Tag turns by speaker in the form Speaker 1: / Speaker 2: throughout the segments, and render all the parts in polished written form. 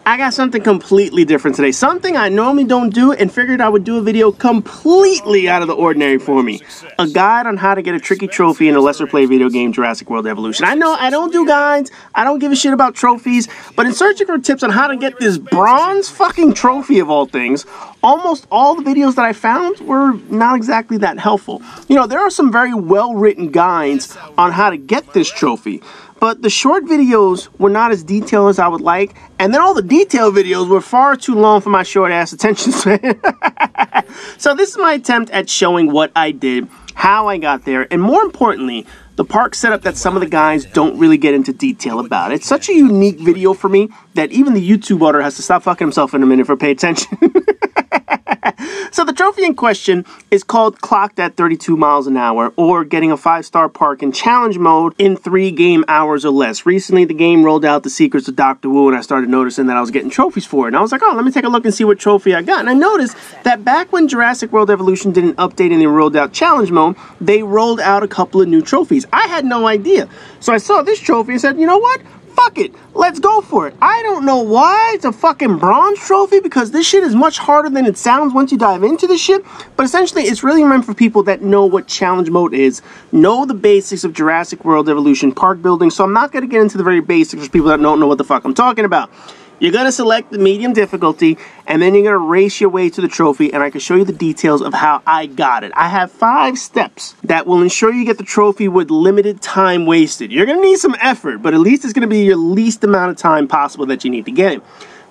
Speaker 1: I got something completely different today. Something I normally don't do, and figured I would do a video completely out of the ordinary for me. A guide on how to get a tricky trophy in a lesser play video game, Jurassic World Evolution. I know I don't do guides, I don't give a shit about trophies, but in searching for tips on how to get this bronze fucking trophy of all things, almost all the videos that I found were not exactly that helpful. You know, there are some very well-written guides on how to get this trophy, but the short videos were not as detailed as I would like, and then all the detailed videos were far too long for my short-ass attention span. So this is my attempt at showing what I did, how I got there, and more importantly, the park setup that some of the guys don't really get into detail about. It's such a unique video for me that even the YouTube owner has to stop fucking himself in a minute for pay attention. So the trophy in question is called Clocked at 32 miles an hour, or getting a 5-star park in challenge mode in 3 game hours or less. Recently, the game rolled out the secrets of Dr. Wu, and I started noticing that I was getting trophies for it. And I was like, oh, let me take a look and see what trophy I got. And I noticed that back when Jurassic World Evolution did an update and they rolled out challenge mode, they rolled out a couple of new trophies. I had no idea. So I saw this trophy and said, you know what? Fuck it, let's go for it. I don't know why it's a fucking bronze trophy, because this shit is much harder than it sounds once you dive into the shit. But essentially, it's really meant for people that know what challenge mode is, know the basics of Jurassic World Evolution park building. So I'm not going to get into the very basics for people that don't know what the fuck I'm talking about. You're going to select the medium difficulty, and then you're going to race your way to the trophy, and I can show you the details of how I got it. I have 5 steps that will ensure you get the trophy with limited time wasted. You're going to need some effort, but at least it's going to be your least amount of time possible that you need to get it.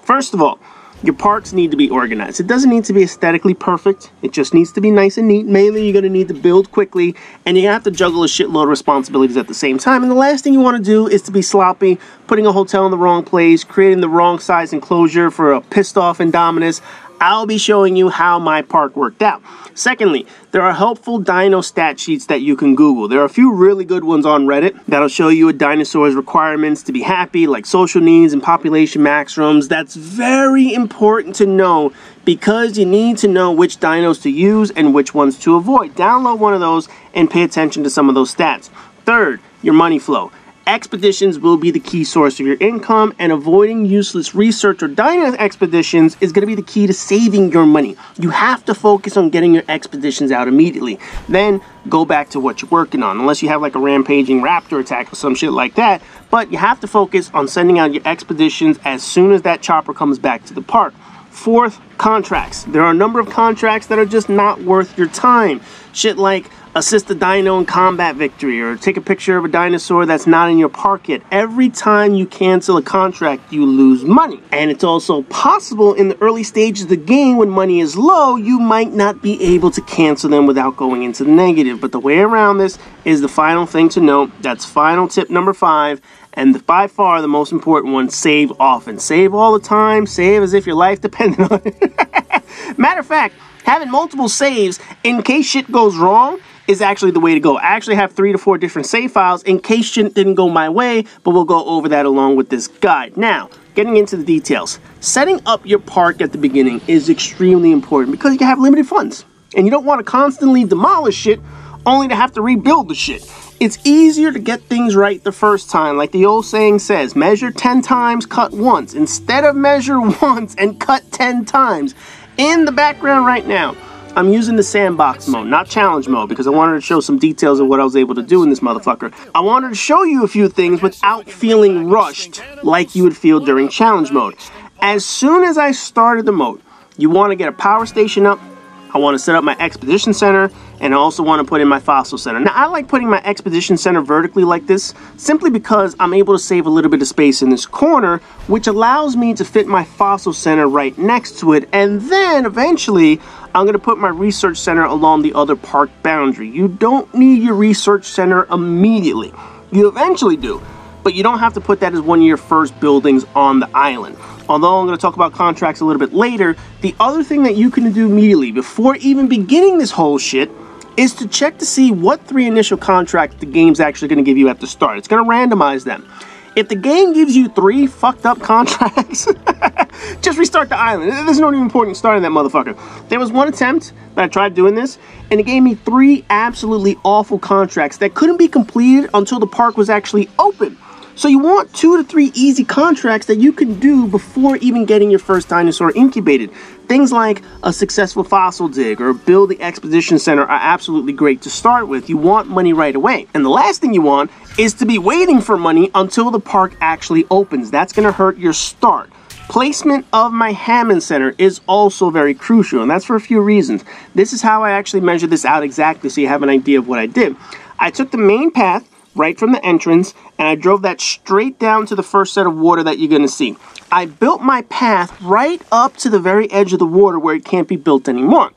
Speaker 1: First of all, your parks need to be organized. It doesn't need to be aesthetically perfect. It just needs to be nice and neat. Mainly, you're going to need to build quickly, and you have to juggle a shitload of responsibilities at the same time. And the last thing you want to do is to be sloppy, putting a hotel in the wrong place, creating the wrong size enclosure for a pissed off Indominus. I'll be showing you how my park worked out. Secondly, there are helpful dino stat sheets that you can Google. There are a few really good ones on Reddit that'll show you a dinosaur's requirements to be happy, like social needs and population maximums. That's very important to know, because you need to know which dinos to use and which ones to avoid. Download one of those and pay attention to some of those stats. Third, your money flow. Expeditions will be the key source of your income, and avoiding useless research or dino expeditions is going to be the key to saving your money. You have to focus on getting your expeditions out immediately. Then go back to what you're working on, unless you have like a rampaging raptor attack or some shit like that. But you have to focus on sending out your expeditions as soon as that chopper comes back to the park. Fourth, contracts. There are a number of contracts that are just not worth your time. Shit like assist a dino in combat victory, or take a picture of a dinosaur that's not in your park yet. Every time you cancel a contract, you lose money. And it's also possible in the early stages of the game, when money is low, you might not be able to cancel them without going into the negative. But the way around this is the final thing to note. That's final tip number 5. And by far the most important one: save often. Save all the time. Save as if your life depended on it. Matter of fact, having multiple saves in case shit goes wrong is actually the way to go. I actually have 3 to 4 different save files in case shit didn't go my way, but we'll go over that along with this guide. Now, getting into the details. Setting up your park at the beginning is extremely important, because you have limited funds, and you don't want to constantly demolish shit only to have to rebuild the shit. It's easier to get things right the first time. Like the old saying says, measure 10 times, cut once, instead of measure once and cut 10 times. In the background right now, I'm using the sandbox mode, not challenge mode, because I wanted to show some details of what I was able to do in this motherfucker. I wanted to show you a few things without feeling rushed like you would feel during challenge mode. As soon as I started the mode, you want to get a power station up. I want to set up my expedition center, and I also want to put in my fossil center. Now, I like putting my expedition center vertically like this, simply because I'm able to save a little bit of space in this corner, which allows me to fit my fossil center right next to it. And then eventually, I'm going to put my research center along the other park boundary. You don't need your research center immediately. You eventually do, but you don't have to put that as one of your first buildings on the island. Although I'm going to talk about contracts a little bit later, the other thing that you can do immediately before even beginning this whole shit is to check to see what 3 initial contracts the game's actually going to give you at the start. It's going to randomize them. If the game gives you 3 fucked up contracts, just restart the island. There's no even point in starting that motherfucker. There was one attempt that I tried doing this, and it gave me 3 absolutely awful contracts that couldn't be completed until the park was actually open. So you want 2 to 3 easy contracts that you can do before even getting your first dinosaur incubated. Things like a successful fossil dig or build the exposition center are absolutely great to start with. You want money right away. And the last thing you want is to be waiting for money until the park actually opens. That's going to hurt your start. Placement of my Hammond Center is also very crucial, and that's for a few reasons. This is how I actually measured this out exactly so you have an idea of what I did. I took the main path right from the entrance, and I drove that straight down to the first set of water that you're going to see. I built my path right up to the very edge of the water where it can't be built anymore.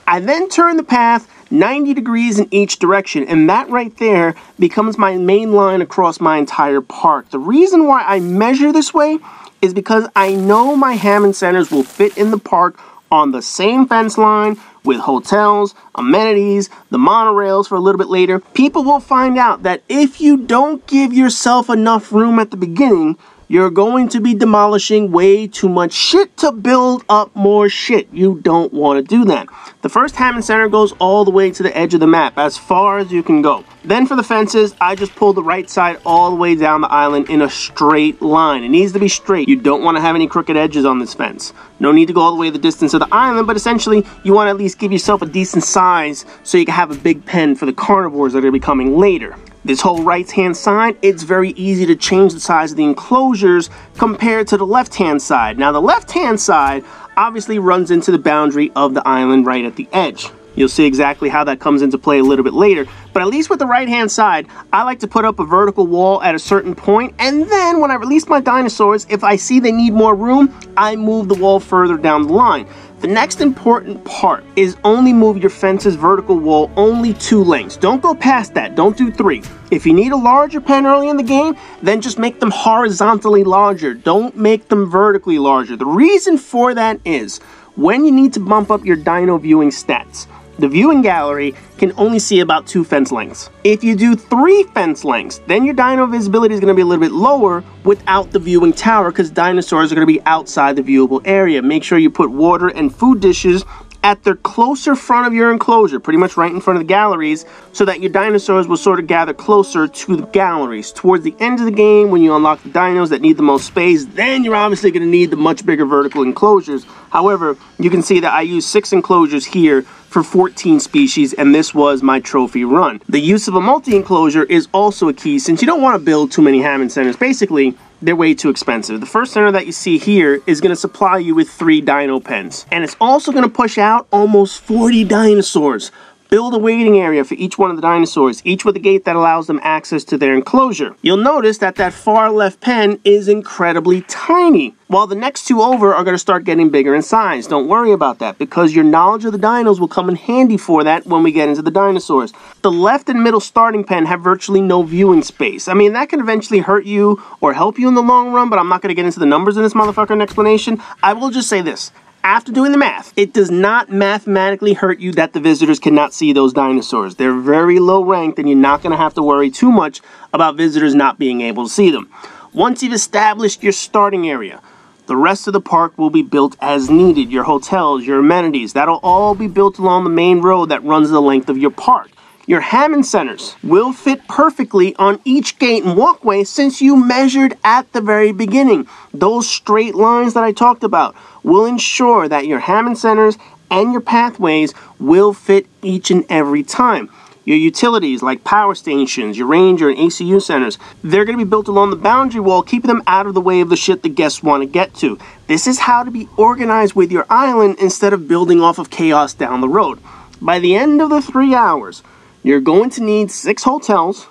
Speaker 1: I then turned the path 90 degrees in each direction, and that right there becomes my main line across my entire park. The reason why I measure this way is because I know my Hammond Centers will fit in the park on the same fence line with hotels, amenities, the monorails for a little bit later. People will find out that if you don't give yourself enough room at the beginning, you're going to be demolishing way too much shit to build up more shit. You don't want to do that. The first Hammond Center goes all the way to the edge of the map, as far as you can go. Then for the fences, I just pulled the right side all the way down the island in a straight line. It needs to be straight. You don't want to have any crooked edges on this fence. No need to go all the way the distance of the island, but essentially, you want to at least give yourself a decent size so you can have a big pen for the carnivores that are going to be coming later. This whole right-hand side, it's very easy to change the size of the enclosures compared to the left-hand side. Now, the left-hand side obviously runs into the boundary of the island right at the edge. You'll see exactly how that comes into play a little bit later. But at least with the right-hand side, I like to put up a vertical wall at a certain point, and then when I release my dinosaurs, if I see they need more room, I move the wall further down the line. The next important part is only move your fence's vertical wall only 2 lengths. Don't go past that. Don't do 3. If you need a larger pen early in the game, then just make them horizontally larger. Don't make them vertically larger. The reason for that is when you need to bump up your dino viewing stats, the viewing gallery can only see about 2 fence lengths. If you do 3 fence lengths, then your dino visibility is going to be a little bit lower without the viewing tower because dinosaurs are going to be outside the viewable area. Make sure you put water and food dishes at the closer front of your enclosure, pretty much right in front of the galleries, so that your dinosaurs will sort of gather closer to the galleries. Towards the end of the game, when you unlock the dinos that need the most space, then you're obviously going to need the much bigger vertical enclosures. However, you can see that I used 6 enclosures here for 14 species, and this was my trophy run. The use of a multi-enclosure is also a key since you don't want to build too many Hammond Centers. Basically, they're way too expensive. The first center that you see here is going to supply you with 3 dino pens, and it's also going to push out almost 40 dinosaurs. Build a waiting area for each one of the dinosaurs, each with a gate that allows them access to their enclosure. You'll notice that that far left pen is incredibly tiny, while the next 2 over are going to start getting bigger in size. Don't worry about that, because your knowledge of the dinos will come in handy for that when we get into the dinosaurs. The left and middle starting pen have virtually no viewing space. I mean, that can eventually hurt you or help you in the long run, but I'm not going to get into the numbers in this motherfucker in explanation. I will just say this. After doing the math, it does not mathematically hurt you that the visitors cannot see those dinosaurs. They're very low ranked, and you're not going to have to worry too much about visitors not being able to see them. Once you've established your starting area, the rest of the park will be built as needed. Your hotels, your amenities, that'll all be built along the main road that runs the length of your park. Your Hammond Centers will fit perfectly on each gate and walkway since you measured at the very beginning. Those straight lines that I talked about will ensure that your Hammond Centers and your pathways will fit each and every time. Your utilities like power stations, your ranger and ACU centers, they're going to be built along the boundary wall, keeping them out of the way of the shit the guests want to get to. This is how to be organized with your island instead of building off of chaos down the road. By the end of the 3 hours, you're going to need 6 hotels,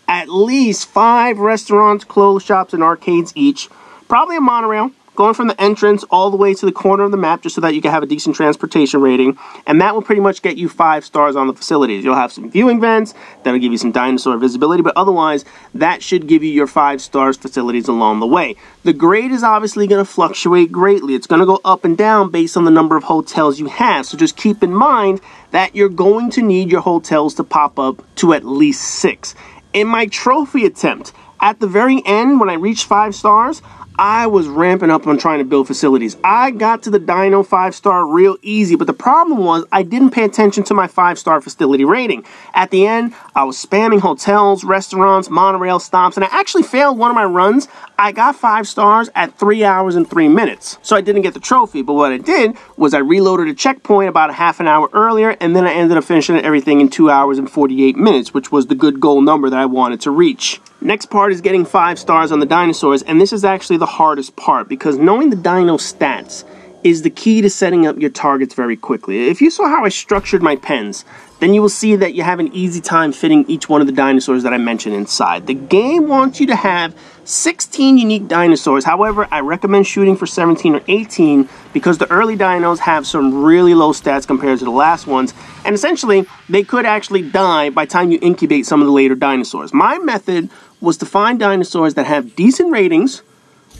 Speaker 1: at least 5 restaurants, clothes shops, and arcades each, probably a monorail, going from the entrance all the way to the corner of the map just so that you can have a decent transportation rating, and that will pretty much get you 5 stars on the facilities. You'll have some viewing vents, that'll give you some dinosaur visibility, but otherwise, that should give you your 5 stars facilities along the way. The grade is obviously going to fluctuate greatly. It's going to go up and down based on the number of hotels you have, so just keep in mind that you're going to need your hotels to pop up to at least 6. In my trophy attempt, at the very end, when I reached 5 stars, I was ramping up on trying to build facilities. I got to the Dino 5-star real easy, but the problem was I didn't pay attention to my 5-star facility rating. At the end, I was spamming hotels, restaurants, monorail stops, and I actually failed one of my runs. I got 5 stars at 3 hours and 3 minutes. So I didn't get the trophy, but what I did was I reloaded a checkpoint about a half an hour earlier, and then I ended up finishing everything in 2 hours and 48 minutes, which was the good goal number that I wanted to reach. Next part is getting 5 stars on the dinosaurs, and this is actually the hardest part because knowing the dino stats is the key to setting up your targets very quickly. If you saw how I structured my pens, then you will see that you have an easy time fitting each one of the dinosaurs that I mentioned inside. The game wants you to have 16 unique dinosaurs. However, I recommend shooting for 17 or 18 because the early dinos have some really low stats compared to the last ones, and essentially they could actually die by the time you incubate some of the later dinosaurs. My method was to find dinosaurs that have decent ratings,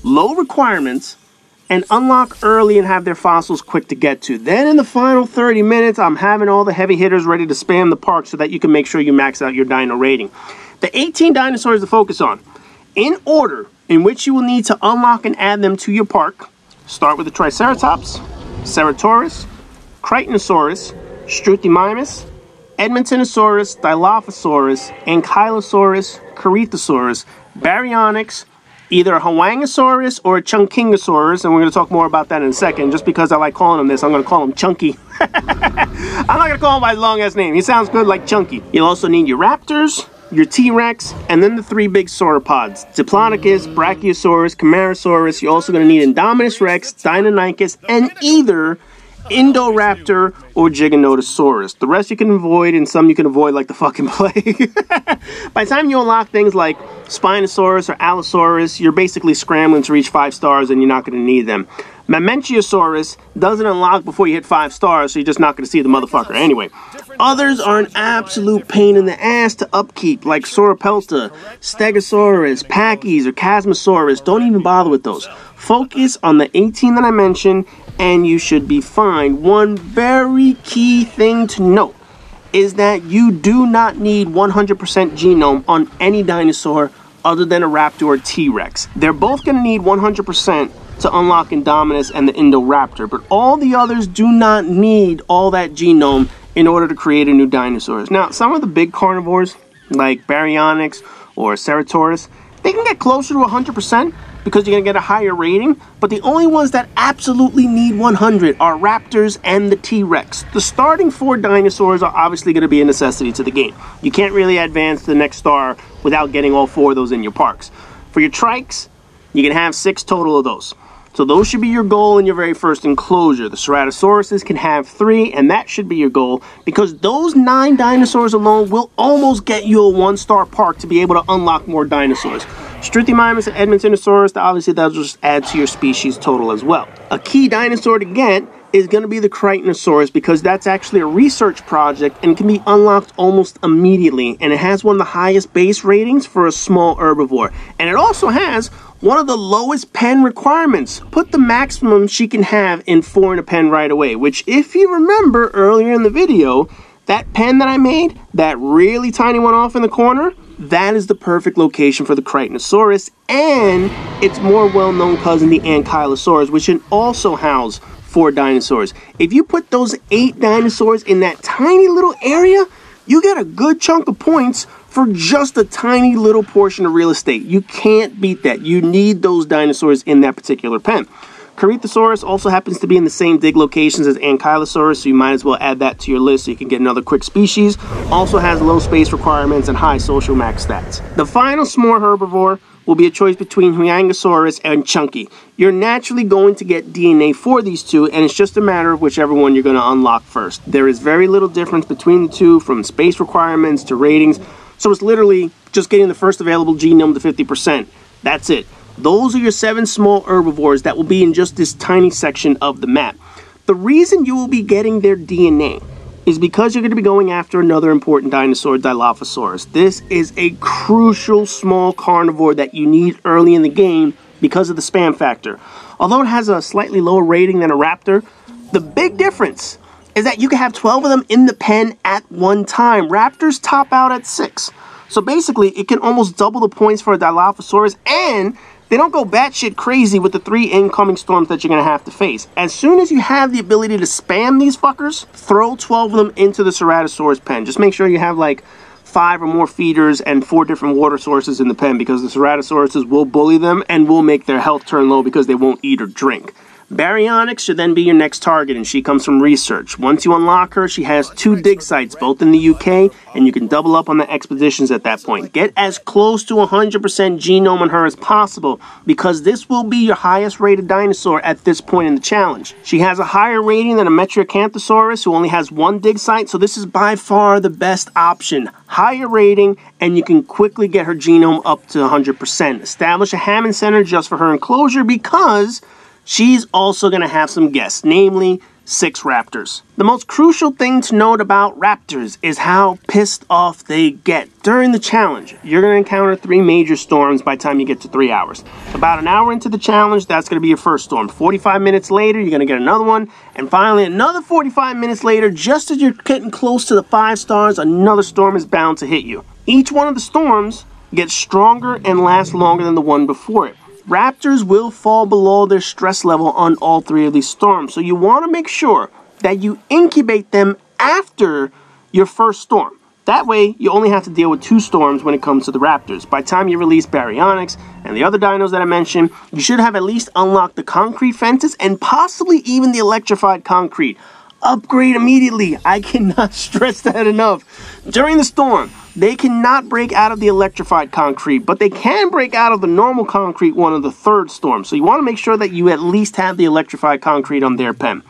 Speaker 1: low requirements, and unlock early and have their fossils quick to get to. Then in the final 30 minutes, I'm having all the heavy hitters ready to spam the park so that you can make sure you max out your dino rating. The 18 dinosaurs to focus on. In order in which you will need to unlock and add them to your park, start with the Triceratops, Ceratosaurus, Crichtosaurus, Struthiomimus, Edmontonosaurus, Dilophosaurus, Ankylosaurus, Corythosaurus, Baryonyx, either a Hwangosaurus or a Chunkingosaurus, and we're going to talk more about that in a second. Just because I like calling him this, I'm going to call him Chunky. I'm not going to call him by his long-ass name. He sounds good like Chunky. You'll also need your Raptors, your T-Rex, and then the 3 big Sauropods. Diplodocus, Brachiosaurus, Camarasaurus. You're also going to need Indominus Rex, Deinonychus, and either Indoraptor or Giganotosaurus. The rest you can avoid, and some you can avoid like the fucking plague. By the time you unlock things like Spinosaurus or Allosaurus, you're basically scrambling to reach 5 stars and you're not going to need them. Mamenchiosaurus doesn't unlock before you hit 5 stars, so you're just not going to see the motherfucker. Anyway, others are an absolute pain in the ass to upkeep, like Sauropelta, Stegosaurus, Pachys, or Chasmosaurus. Don't even bother with those. Focus on the 18 that I mentioned, and you should be fine. One very key thing to note is that you do not need 100% genome on any dinosaur other than a Raptor or T-Rex. They're both going to need 100% to unlock Indominus and the Indoraptor, but all the others do not need all that genome in order to create a new dinosaurs. Now, some of the big carnivores, like Baryonyx or Ceratosaurus, they can get closer to 100% because you're going to get a higher rating, but the only ones that absolutely need 100 are Raptors and the T-Rex. The starting 4 dinosaurs are obviously going to be a necessity to the game. You can't really advance to the next star without getting all 4 of those in your parks. For your Trikes, you can have 6 total of those. So those should be your goal in your very first enclosure. The Ceratosauruses can have 3, and that should be your goal because those 9 dinosaurs alone will almost get you a 1-star park to be able to unlock more dinosaurs. Struthiomimus and Edmontonosaurus, obviously that'll just add to your species total as well. A key dinosaur to get is going to be the Crichtosaurus because that's actually a research project and can be unlocked almost immediately, and it has one of the highest base ratings for a small herbivore, and it also has one of the lowest pen requirements. Put the maximum she can have in 4 in a pen right away, which if you remember earlier in the video, that pen that I made, that really tiny one off in the corner, that is the perfect location for the Crichtosaurus, and its more well-known cousin, the Ankylosaurus, which can also house 4 dinosaurs. If you put those 8 dinosaurs in that tiny little area, you get a good chunk of points for just a tiny little portion of real estate. You can't beat that. You need those dinosaurs in that particular pen. Corythosaurus also happens to be in the same dig locations as Ankylosaurus, so you might as well add that to your list so you can get another quick species. Also has low space requirements and high social max stats. The final small herbivore will be a choice between Hwangosaurus and Chunky. You're naturally going to get DNA for these two, and it's just a matter of whichever one you're going to unlock first. There is very little difference between the two, from space requirements to ratings, so it's literally just getting the first available genome to 50%. That's it. Those are your 7 small herbivores that will be in just this tiny section of the map. The reason you will be getting their DNA is because you're going to be going after another important dinosaur, Dilophosaurus. This is a crucial small carnivore that you need early in the game because of the spam factor. Although it has a slightly lower rating than a Raptor, the big difference is that you can have 12 of them in the pen at one time. Raptors top out at 6. So basically, it can almost double the points for a Dilophosaurus, and they don't go batshit crazy with the 3 incoming storms that you're going to have to face. As soon as you have the ability to spam these fuckers, throw 12 of them into the Ceratosaurus pen. Just make sure you have like 5 or more feeders and 4 different water sources in the pen, because the Ceratosauruses will bully them and will make their health turn low because they won't eat or drink. Baryonyx should then be your next target, and she comes from research. Once you unlock her, she has 2 dig sites, both in the UK, and you can double up on the expeditions at that point. Get as close to 100% genome on her as possible, because this will be your highest rated dinosaur at this point in the challenge. She has a higher rating than a Metriacanthosaurus, who only has 1 dig site, so this is by far the best option. Higher rating, and you can quickly get her genome up to 100%. Establish a Hammond Center just for her enclosure, because she's also going to have some guests, namely 6 raptors. The most crucial thing to note about raptors is how pissed off they get. During the challenge, you're going to encounter 3 major storms by the time you get to 3 hours. About an hour into the challenge, that's going to be your first storm. 45 minutes later, you're going to get another one. And finally, another 45 minutes later, just as you're getting close to the 5 stars, another storm is bound to hit you. Each one of the storms gets stronger and lasts longer than the one before it. Raptors will fall below their stress level on all 3 of these storms, so you want to make sure that you incubate them after your first storm. That way, you only have to deal with 2 storms when it comes to the raptors. By the time you release Baryonyx and the other dinos that I mentioned, you should have at least unlocked the concrete fences and possibly even the electrified concrete. Upgrade immediately. I cannot stress that enough. During the storm, they cannot break out of the electrified concrete, but they can break out of the normal concrete one of the 3rd storm. So you want to make sure that you at least have the electrified concrete on their pen.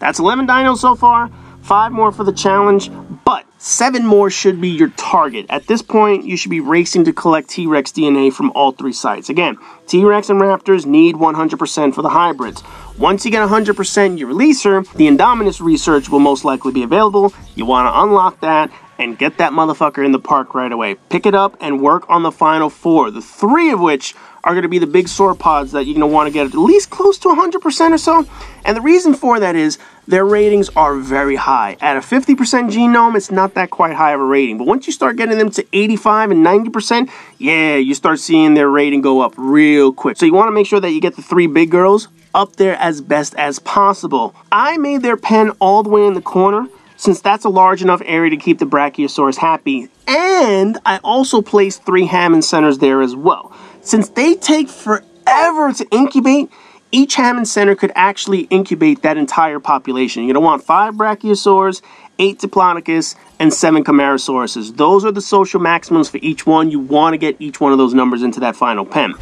Speaker 1: That's 11 dinos so far, 5 more for the challenge, but 7 more should be your target. At this point, you should be racing to collect T-Rex DNA from all 3 sites. Again, T-Rex and raptors need 100% for the hybrids. Once you get 100%, you release her, the Indominus research will most likely be available. You want to unlock that and get that motherfucker in the park right away. Pick it up and work on the final 4, the 3 of which are going to be the big sauropods that you're going to want to get at least close to 100% or so. And the reason for that is their ratings are very high. At a 50% genome, it's not that quite high of a rating. But once you start getting them to 85 and 90%, yeah, you start seeing their rating go up real quick. So you want to make sure that you get the 3 big girls up there as best as possible. I made their pen all the way in the corner, since that's a large enough area to keep the Brachiosaurus happy. And I also placed 3 Hammond Centers there as well. Since they take forever to incubate, each Hammond Center could actually incubate that entire population. You're going to want 5 Brachiosaurs, 8 Diplodocus, and 7 Camarosauruses. Those are the social maximums for each one. You want to get each one of those numbers into that final pen.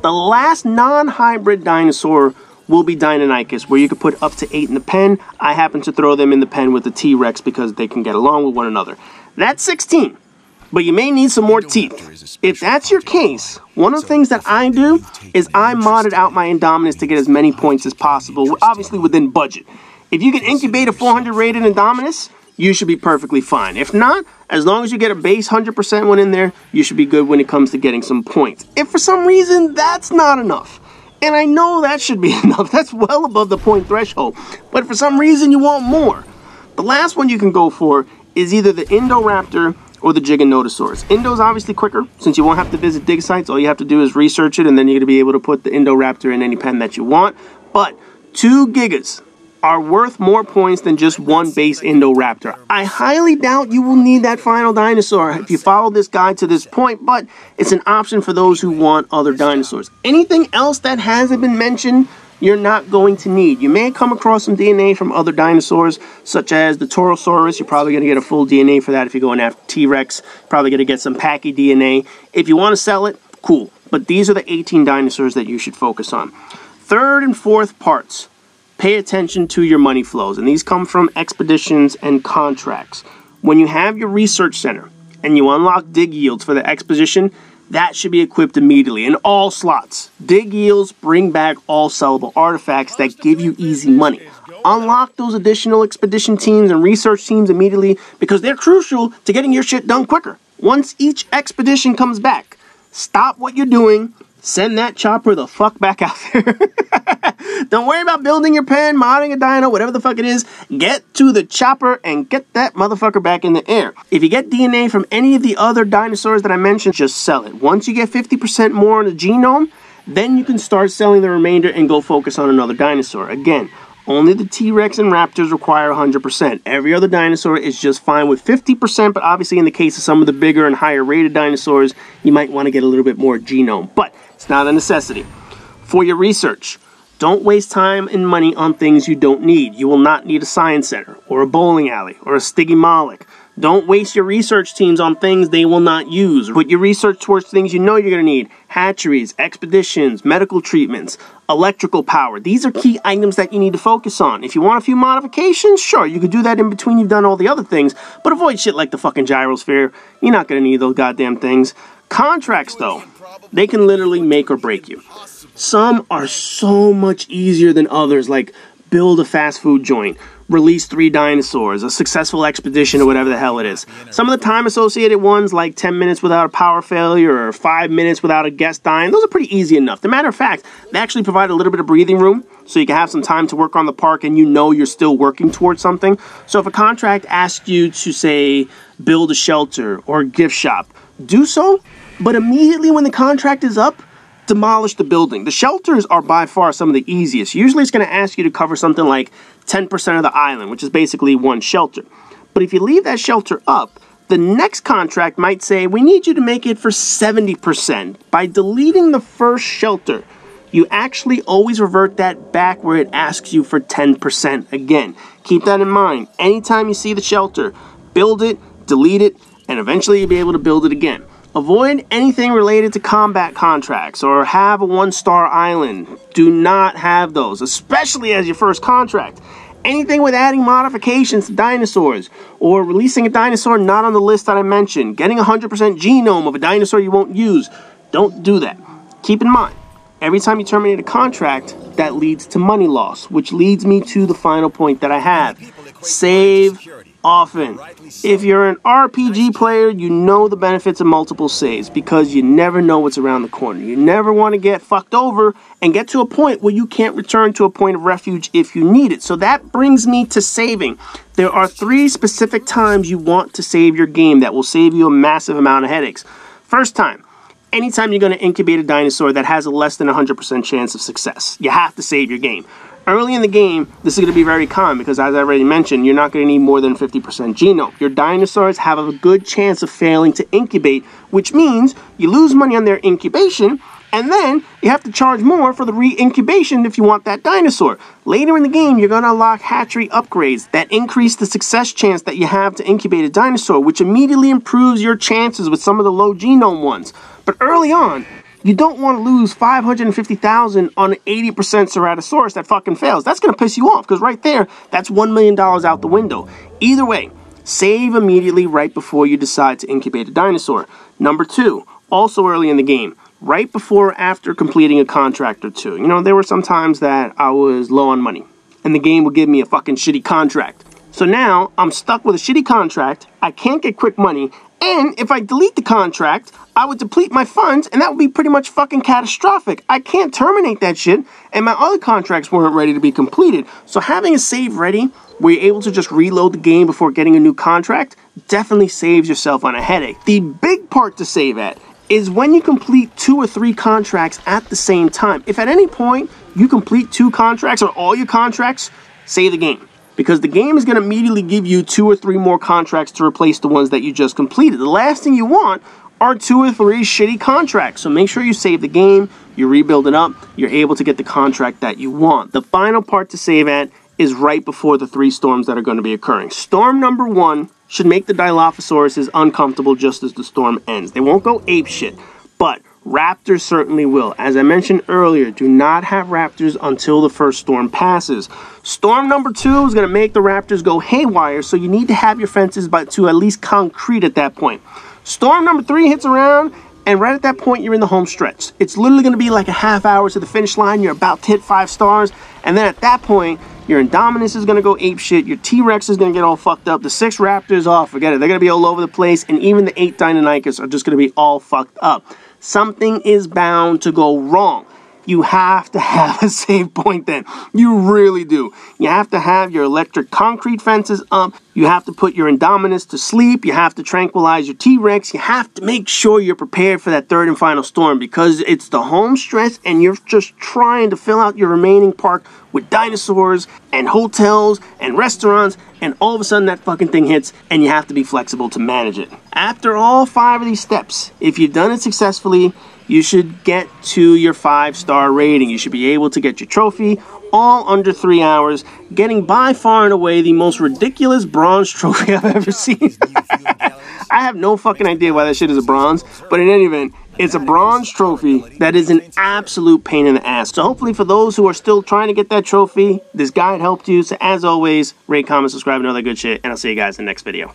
Speaker 1: The last non-hybrid dinosaur will be Deinonychus, where you could put up to 8 in the pen. I happen to throw them in the pen with the T-Rex because they can get along with one another. That's 16, but you may need some more teeth. If that's your case, one of the things that I do is I modded out my Indominus to get as many points as possible, obviously within budget. If you can incubate a 400 rated Indominus, you should be perfectly fine. If not, as long as you get a base 100% one in there, you should be good when it comes to getting some points. If for some reason that's not enough, and I know that should be enough, that's well above the point threshold, but for some reason you want more, the last one you can go for is either the Indoraptor or the Giganotosaurus. Indo's obviously quicker, since you won't have to visit dig sites. All you have to do is research it, and then you're going to be able to put the Indoraptor in any pen that you want. But 2 Gigas are worth more points than just 1 base Indoraptor. I highly doubt you will need that final dinosaur if you follow this guide to this point, but it's an option for those who want other dinosaurs. Anything else that hasn't been mentioned, you're not going to need. You may come across some DNA from other dinosaurs, such as the Torosaurus. You're probably going to get a full DNA for that if you're going after T-Rex. Probably going to get some Pachy DNA. If you want to sell it, cool. But these are the 18 dinosaurs that you should focus on. 3rd and 4th parts. Pay attention to your money flows, and these come from expeditions and contracts. When you have your research center and you unlock dig yields for the expedition, that should be equipped immediately in all slots. Dig yields bring back all sellable artifacts that give you easy money. Unlock those additional expedition teams and research teams immediately, because they're crucial to getting your shit done quicker. Once each expedition comes back, stop what you're doing, send that chopper the fuck back out there. Don't worry about building your pen, modding a dino, whatever the fuck it is. Get to the chopper and get that motherfucker back in the air. If you get DNA from any of the other dinosaurs that I mentioned, just sell it. Once you get 50% more on the genome, Then you can start selling the remainder and go focus on another dinosaur. Again, only the T-Rex and Raptors require 100%. Every other dinosaur is just fine with 50%, but obviously in the case of some of the bigger and higher rated dinosaurs, you might want to get a little bit more genome, but it's not a necessity. For your research, don't waste time and money on things you don't need. You will not need a science center, or a bowling alley, or a Stygimoloch. Don't waste your research teams on things they will not use. Put your research towards things you know you're going to need. Hatcheries, expeditions, medical treatments, electrical power. These are key items that you need to focus on. If you want a few modifications, sure, you could do that in between you've done all the other things, but avoid shit like the fucking gyrosphere. You're not going to need those goddamn things. Contracts, though, they can literally make or break you. Some are so much easier than others, like build a fast food joint, release 3 dinosaurs, a successful expedition, or whatever the hell it is. Some of the time-associated ones, like 10 minutes without a power failure or 5 minutes without a guest dying, those are pretty easy enough. As a matter of fact, they actually provide a little bit of breathing room so you can have some time to work on the park and you know you're still working towards something. So if a contract asks you to, say, build a shelter or a gift shop, do so, but immediately when the contract is up, demolish the building. The shelters are by far some of the easiest. Usually it's going to ask you to cover something like 10% of the island, which is basically one shelter. But if you leave that shelter up, the next contract might say, we need you to make it for 70%. By deleting the first shelter, you actually always revert that back where it asks you for 10% again. Keep that in mind. Anytime you see the shelter, build it, delete it, and eventually you'll be able to build it again. Avoid anything related to combat contracts or have a 1-star island. Do not have those, especially as your first contract. Anything with adding modifications to dinosaurs or releasing a dinosaur not on the list that I mentioned, getting 100% genome of a dinosaur you won't use, don't do that. Keep in mind, every time you terminate a contract, that leads to money loss, which leads me to the final point that I have. Save often. If you're an RPG player, you know the benefits of multiple saves because you never know what's around the corner. You never want to get fucked over and get to a point where you can't return to a point of refuge if you need it. So that brings me to saving. There are 3 specific times you want to save your game that will save you a massive amount of headaches. First time, anytime you're going to incubate a dinosaur that has a less than 100% chance of success. You have to save your game. Early in the game, this is going to be very common because, as I already mentioned, you're not going to need more than 50% genome. Your dinosaurs have a good chance of failing to incubate, which means you lose money on their incubation, and then you have to charge more for the re-incubation if you want that dinosaur. Later in the game, you're going to unlock hatchery upgrades that increase the success chance that you have to incubate a dinosaur, which immediately improves your chances with some of the low genome ones. But early on, you don't want to lose $550,000 on an 80% Ceratosaurus that fucking fails. That's going to piss you off because right there, that's $1 million out the window. Either way, save immediately right before you decide to incubate a dinosaur. Number 2, also early in the game, right before or after completing a contract or 2. You know, there were some times that I was low on money and the game would give me a fucking shitty contract. So now I'm stuck with a shitty contract, I can't get quick money, and if I delete the contract, I would deplete my funds, and that would be pretty much fucking catastrophic. I can't terminate that shit, and my other contracts weren't ready to be completed. So having a save ready, where you're able to just reload the game before getting a new contract, definitely saves yourself on a headache. The big part to save at is when you complete 2 or 3 contracts at the same time. If at any point you complete 2 contracts or all your contracts, save the game. Because the game is going to immediately give you 2 or 3 more contracts to replace the ones that you just completed. The last thing you want are 2 or 3 shitty contracts. So make sure you save the game, you rebuild it up, you're able to get the contract that you want. The final part to save at is right before the 3 storms that are going to be occurring. Storm number 1 should make the Dilophosauruses uncomfortable just as the storm ends. They won't go apeshit, but raptors certainly will. As I mentioned earlier, do not have raptors until the first storm passes. Storm number 2 is going to make the raptors go haywire, so you need to have your fences to at least concrete at that point. Storm number 3 hits around, and right at that point, you're in the home stretch. It's literally going to be like a half hour to the finish line. You're about to hit 5 stars, and then at that point, your Indominus is going to go apeshit. Your T-Rex is going to get all fucked up. The 6 raptors, oh, forget it. They're going to be all over the place, and even the 8 Deinonychus are just going to be all fucked up. Something is bound to go wrong. you have to have a save point then. You really do. You have to have your electric concrete fences up. You have to put your Indominus to sleep. You have to tranquilize your T-Rex. You have to make sure you're prepared for that third and final storm, because it's the home stretch and you're just trying to fill out your remaining park with dinosaurs and hotels and restaurants, and all of a sudden that fucking thing hits and you have to be flexible to manage it. After all 5 of these steps, if you've done it successfully, you should get to your 5-star rating. You should be able to get your trophy all under 3 hours, getting by far and away the most ridiculous bronze trophy I've ever seen. I have no fucking idea why that shit is a bronze, but in any event, it's a bronze trophy that is an absolute pain in the ass. So hopefully for those who are still trying to get that trophy, this guide helped you. So as always, rate, comment, subscribe, and all that good shit, and I'll see you guys in the next video.